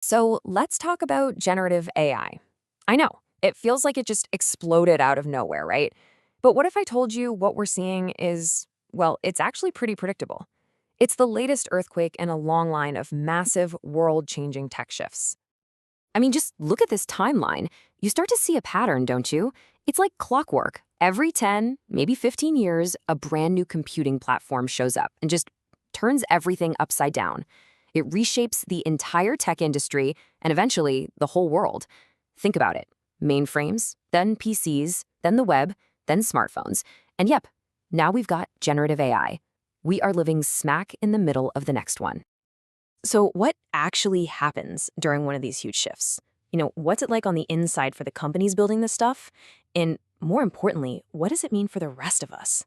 So let's talk about generative AI. I know, it feels like it just exploded out of nowhere, right? But what if I told you what we're seeing is, well, it's actually pretty predictable. It's the latest earthquake in a long line of massive, world-changing tech shifts. I mean, just look at this timeline. You start to see a pattern, don't you? It's like clockwork. Every 10, maybe 15 years, a brand new computing platform shows up and just turns everything upside down. It reshapes the entire tech industry and eventually the whole world. Think about it. Mainframes, then PCs, then the web, then smartphones. And yep, now we've got generative AI. We are living smack in the middle of the next one. So what actually happens during one of these huge shifts? What's it like on the inside for the companies building this stuff? And more importantly, what does it mean for the rest of us?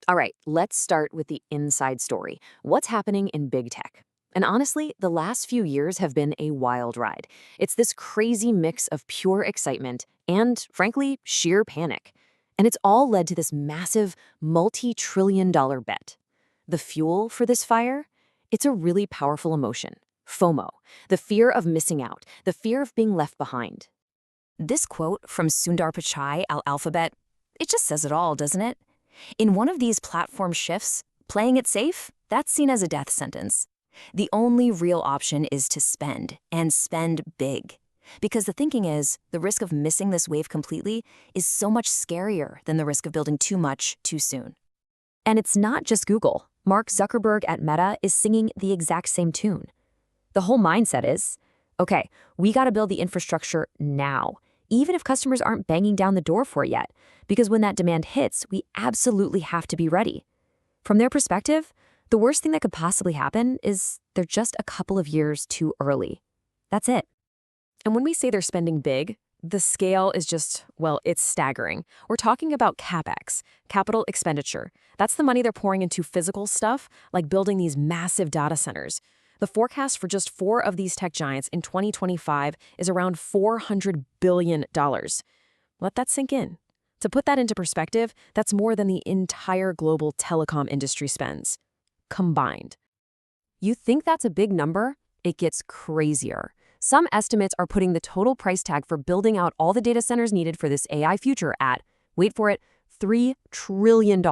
All right, let's start with the inside story. What's happening in big tech? And honestly, the last few years have been a wild ride. It's this crazy mix of pure excitement and, frankly, sheer panic. And it's all led to this massive, multi-trillion-dollar bet. The fuel for this fire? It's a really powerful emotion. FOMO, the fear of missing out, the fear of being left behind. This quote from Sundar Pichai at Alphabet, it just says it all, doesn't it? In one of these platform shifts, playing it safe, that's seen as a death sentence. The only real option is to spend, and spend big. Because the thinking is, the risk of missing this wave completely is so much scarier than the risk of building too much too soon. And it's not just Google. Mark Zuckerberg at Meta is singing the exact same tune. The whole mindset is, okay, we got to build the infrastructure now, even if customers aren't banging down the door for it yet, because when that demand hits, we absolutely have to be ready. From their perspective, the worst thing that could possibly happen is they're just a couple of years too early. That's it. And when we say they're spending big, the scale is just, well, it's staggering. We're talking about CapEx, capital expenditure. That's the money they're pouring into physical stuff, like building these massive data centers. The forecast for just 4 of these tech giants in 2025 is around $400 billion. Let that sink in. To put that into perspective, that's more than the entire global telecom industry spends, combined. You think that's a big number? It gets crazier. Some estimates are putting the total price tag for building out all the data centers needed for this AI future at, wait for it, $3 trillion.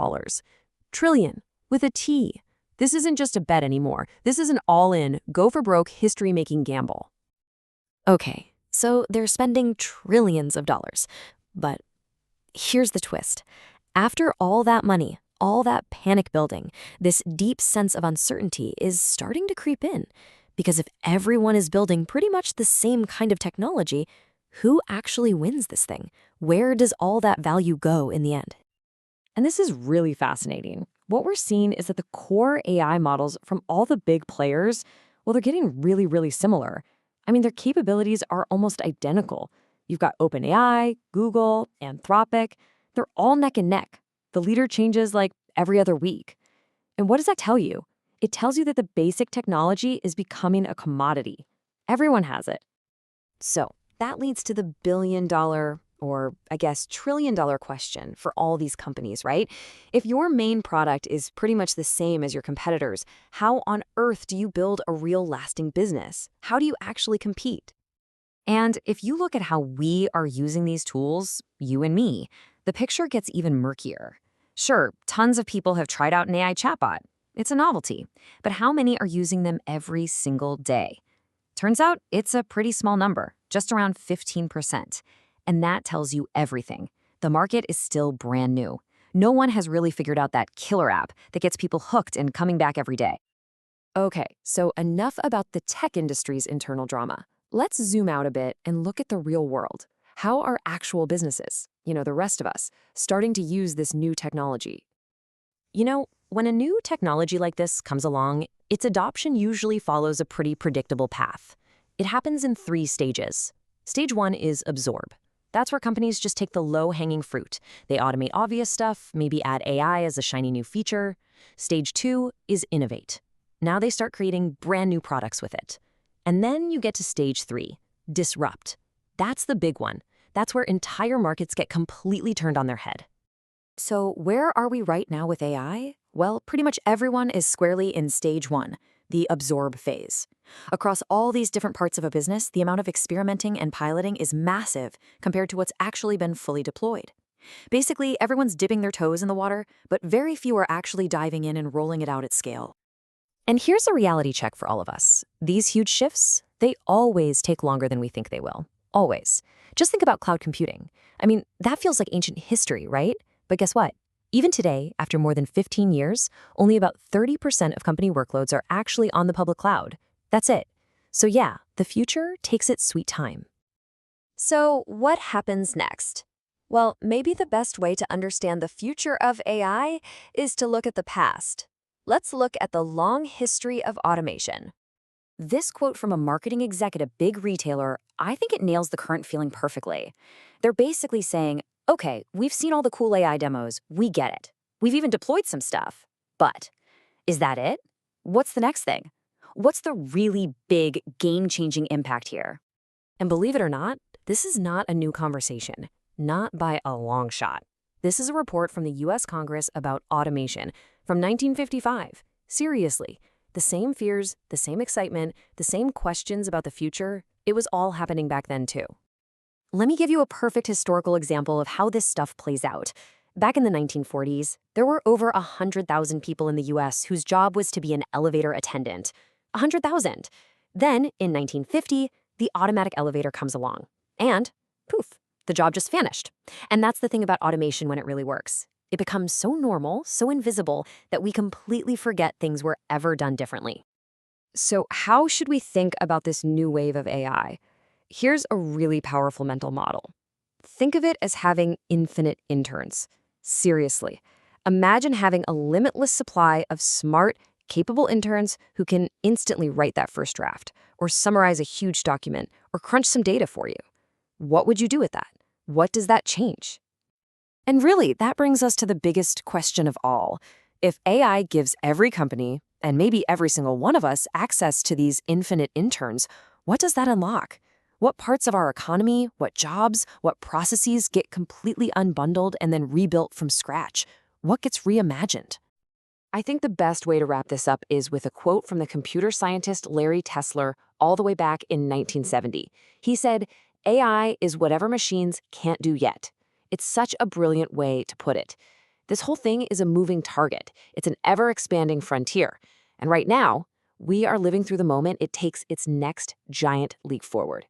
Trillion, with a T. This isn't just a bet anymore. This is an all-in, go-for-broke, history-making gamble. Okay, so they're spending trillions of dollars. But here's the twist. After all that money, all that panic building, this deep sense of uncertainty is starting to creep in. Because if everyone is building pretty much the same kind of technology, who actually wins this thing? Where does all that value go in the end? And this is really fascinating. What we're seeing is that the core AI models from all the big players, well, they're getting really, really similar. I mean, their capabilities are almost identical. You've got OpenAI, Google, Anthropic. They're all neck and neck. The leader changes like every other week. And what does that tell you? It tells you that the basic technology is becoming a commodity. Everyone has it. So that leads to the billion-dollar, or I guess trillion-dollar question for all these companies, right? If your main product is pretty much the same as your competitors, how on earth do you build a real lasting business? How do you actually compete? And if you look at how we are using these tools, you and me, the picture gets even murkier. Sure, tons of people have tried out an AI chatbot. It's a novelty, but how many are using them every single day? Turns out it's a pretty small number, just around 15%. And that tells you everything. The market is still brand new. No one has really figured out that killer app that gets people hooked and coming back every day. Okay, so enough about the tech industry's internal drama. Let's zoom out a bit and look at the real world. How are actual businesses, the rest of us, starting to use this new technology? When a new technology like this comes along, its adoption usually follows a pretty predictable path. It happens in 3 stages. Stage 1 is absorb. That's where companies just take the low-hanging fruit. They automate obvious stuff, maybe add AI as a shiny new feature. Stage 2 is innovate. Now they start creating brand new products with it. And then you get to stage 3, disrupt. That's the big one. That's where entire markets get completely turned on their head. So where are we right now with AI? Well, pretty much everyone is squarely in stage 1, the absorb phase. Across all these different parts of a business, the amount of experimenting and piloting is massive compared to what's actually been fully deployed. Basically, everyone's dipping their toes in the water, but very few are actually diving in and rolling it out at scale. And here's a reality check for all of us. These huge shifts, they always take longer than we think they will. Always. Just think about cloud computing. I mean, that feels like ancient history, right? But guess what? Even today, after more than 15 years, only about 30% of company workloads are actually on the public cloud. That's it. So yeah, the future takes its sweet time. So what happens next? Well, maybe the best way to understand the future of AI is to look at the past. Let's look at the long history of automation. This quote from a marketing exec at a big retailer, I think it nails the current feeling perfectly. They're basically saying, okay, we've seen all the cool AI demos, we get it. We've even deployed some stuff. But is that it? What's the next thing? What's the really big, game-changing impact here? And believe it or not, this is not a new conversation. Not by a long shot. This is a report from the US Congress about automation from 1955. Seriously, the same fears, the same excitement, the same questions about the future, it was all happening back then too. Let me give you a perfect historical example of how this stuff plays out. Back in the 1940s, there were over 100,000 people in the US whose job was to be an elevator attendant. 100,000. Then, in 1950, the automatic elevator comes along. And, poof, the job just vanished. And that's the thing about automation when it really works. It becomes so normal, so invisible, that we completely forget things were ever done differently. So how should we think about this new wave of AI? Here's a really powerful mental model. Think of it as having infinite interns. Seriously, imagine having a limitless supply of smart, capable interns who can instantly write that first draft, or summarize a huge document, or crunch some data for you. What would you do with that? What does that change? And really, that brings us to the biggest question of all. If AI gives every company, and maybe every single one of us, access to these infinite interns, what does that unlock? What parts of our economy, what jobs, what processes get completely unbundled and then rebuilt from scratch? What gets reimagined? I think the best way to wrap this up is with a quote from the computer scientist Larry Tesler all the way back in 1970. He said, "AI is whatever machines can't do yet." It's such a brilliant way to put it. This whole thing is a moving target. It's an ever-expanding frontier. And right now, we are living through the moment it takes its next giant leap forward.